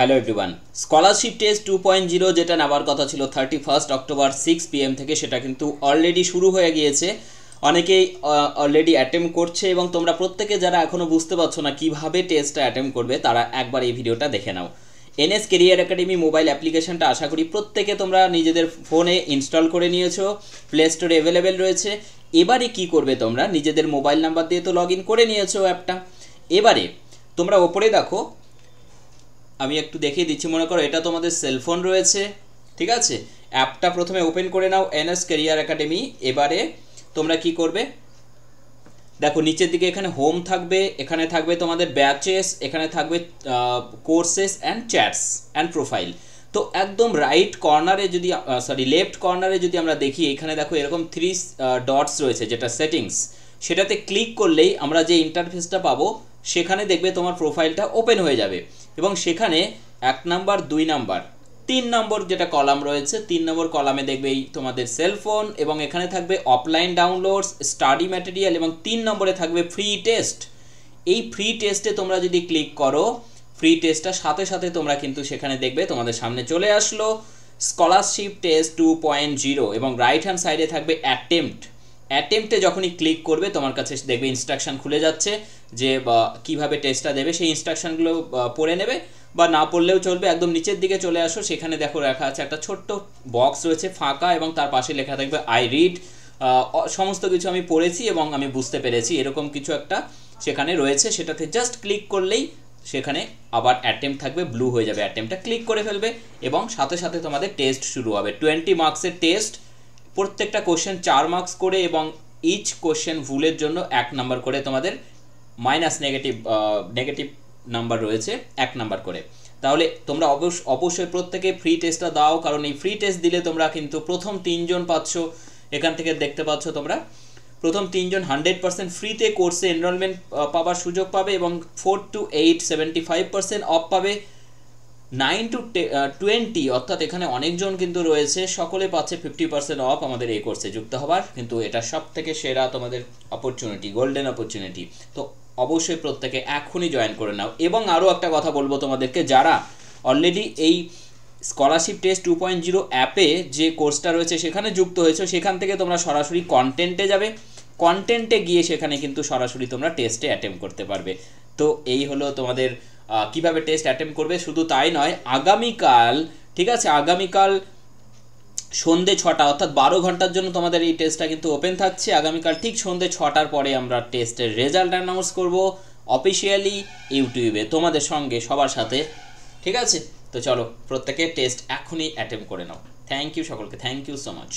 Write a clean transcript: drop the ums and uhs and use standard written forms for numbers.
Hello everyone, scholarship test 2.0 যেটা নেওয়ার কথা ছিল 31 অক্টোবর 6 PM থেকে, সেটা কিন্তু অলরেডি শুরু হয়ে গিয়েছে। অনেকেই অলরেডি অ্যাটেম্প করছে এবং তোমরা প্রত্যেকে যারা এখনও বুঝতে পারছো না কীভাবে টেস্টটা অ্যাটেম্প করবে, তারা একবার এই ভিডিওটা দেখে নাও। এনএস কেরিয়ার একাডেমি মোবাইল অ্যাপ্লিকেশনটা আশা করি প্রত্যেকে তোমরা নিজেদের ফোনে ইনস্টল করে নিয়েছো, প্লে স্টোরে অ্যাভেলেবেল রয়েছে। এবারে কি করবে, তোমরা নিজেদের মোবাইল নাম্বার দিয়ে তো লগ ইন করে নিয়েছো অ্যাপটা। এবারে তোমরা ওপরে দেখো, আমি একটু দেখিয়ে দিচ্ছি। মনে করো এটা তোমাদের সেলফোন রয়েছে, ঠিক আছে। অ্যাপটা প্রথমে ওপেন করে নাও, এনএস ক্যারিয়ার একাডেমি। এবারে তোমরা কি করবে, দেখো নিচের দিকে এখানে হোম থাকবে, এখানে থাকবে তোমাদের ব্যাচেস, এখানে থাকবে courses and chats and profile. তো একদম রাইট কর্নারে যদি লেফট কর্নারে যদি আমরা দেখি, এখানে দেখো এরকম 3 ডটস রয়েছে, যেটা সেটিংস। সেটাতে ক্লিক করলেই আমরা যে ইন্টারফেসটা পাবো, সেখানে দেখবে তোমার প্রোফাইলটা ওপেন হয়ে যাবে এবং সেখানে 1 নাম্বার 2 নাম্বার 3 নম্বর যেটা কলাম রয়েছে, 3 নম্বর কলামে দেখবে এই তোমাদের সেলফোন, এবং এখানে থাকবে অফলাইন ডাউনলোডস, স্টাডি ম্যাটেরিয়াল, এবং 3 নম্বরে থাকবে ফ্রি টেস্ট। এই ফ্রি টেস্টে তোমরা যদি ক্লিক করো, ফ্রি টেস্টটার সাথে সাথে তোমরা কিন্তু সেখানে দেখবে তোমাদের সামনে চলে আসলো স্কলারশিপ টেস্ট 2.0 এবং রাইট হ্যান্ড সাইডে থাকবে অ্যাটেম্পটে যখনই ক্লিক করবে তোমার কাছে দেখবে ইনস্ট্রাকশন খুলে যাচ্ছে যে কিভাবে টেস্টটা দেবে। সেই ইনস্ট্রাকশনগুলো পড়ে নেবে বা না পড়লেও চলবে। একদম নিচের দিকে চলে আসো, সেখানে দেখো লেখা আছে একটা ছোট্ট বক্স রয়েছে ফাঁকা, এবং তার পাশে লেখা থাকবে আই রিড। সমস্ত কিছু আমি পড়েছি এবং আমি বুঝতে পেরেছি, এরকম কিছু একটা সেখানে রয়েছে। সেটাতে জাস্ট ক্লিক করলেই সেখানে আবার অ্যাটেম্প থাকবে, ব্লু হয়ে যাবে। অ্যাটেম্পটা ক্লিক করে ফেলবে এবং সাথে সাথে তোমাদের টেস্ট শুরু হবে। 20 মার্কসের টেস্ট, প্রত্যেকটা কোশ্চেন 4 মার্কস করে, এবং ইচ কোশ্চেন ভুলের জন্য 1 নাম্বার করে তোমাদের মাইনাস নেগেটিভ নাম্বার রয়েছে 1 নাম্বার করে। তাহলে তোমরা অবশ্যই প্রত্যেকে ফ্রি টেস্টটা দাও, কারণ এই ফ্রি টেস্ট দিলে তোমরা কিন্তু প্রথম 3 জন পাচ্ছ। এখান থেকে দেখতে পাচ্ছ তোমরা প্রথম 3 জন 100% ফ্রিতে কোর্সে এনরোলমেন্ট পাওয়ার সুযোগ পাবে, এবং 4 to 8 75% অফ পাবে। 9 to 20 অর্থাৎ এখানে অনেকজন কিন্তু রয়েছে, সকলে পাচ্ছে 50% অফ আমাদের এই কোর্সে যুক্ত হওয়ার। কিন্তু এটা সব থেকে সেরা তোমাদের অপরচুনিটি, গোল্ডেন অপরচুনিটি। তো অবশ্যই প্রত্যেকে এখনই জয়েন করে নাও। এবং আরও একটা কথা বলবো তোমাদেরকে, যারা অলরেডি এই স্কলারশিপ টেস্ট 2.0 অ্যাপে যে কোর্সটা রয়েছে সেখানে যুক্ত হয়েছে, সেখান থেকে তোমরা সরাসরি কন্টেন্টে যাবে। কন্টেন্টে গিয়ে সেখানে কিন্তু সরাসরি তোমরা টেস্টে অ্যাটেম্প করতে পারবে। তো এই হলো তোমাদের কিভাবে টেস্ট অ্যাটেম্প করবে। শুধু তাই নয়, আগামীকাল, ঠিক আছে, আগামীকাল সন্ধ্যে 6টা অর্থাৎ 12 ঘন্টার জন্য তোমাদের এই টেস্টটা কিন্তু ওপেন থাকছে। আগামীকাল ঠিক সন্ধ্যে 6টার পরে আমরা টেস্টের রেজাল্ট অ্যানাউন্স করব অফিসিয়ালি ইউটিউবে তোমাদের সঙ্গে সবার সাথে, ঠিক আছে। তো চলো প্রত্যেকে টেস্ট এখনই অ্যাটেম্প করে নাও। থ্যাংক ইউ সকলকে, থ্যাংক ইউ সো মাচ।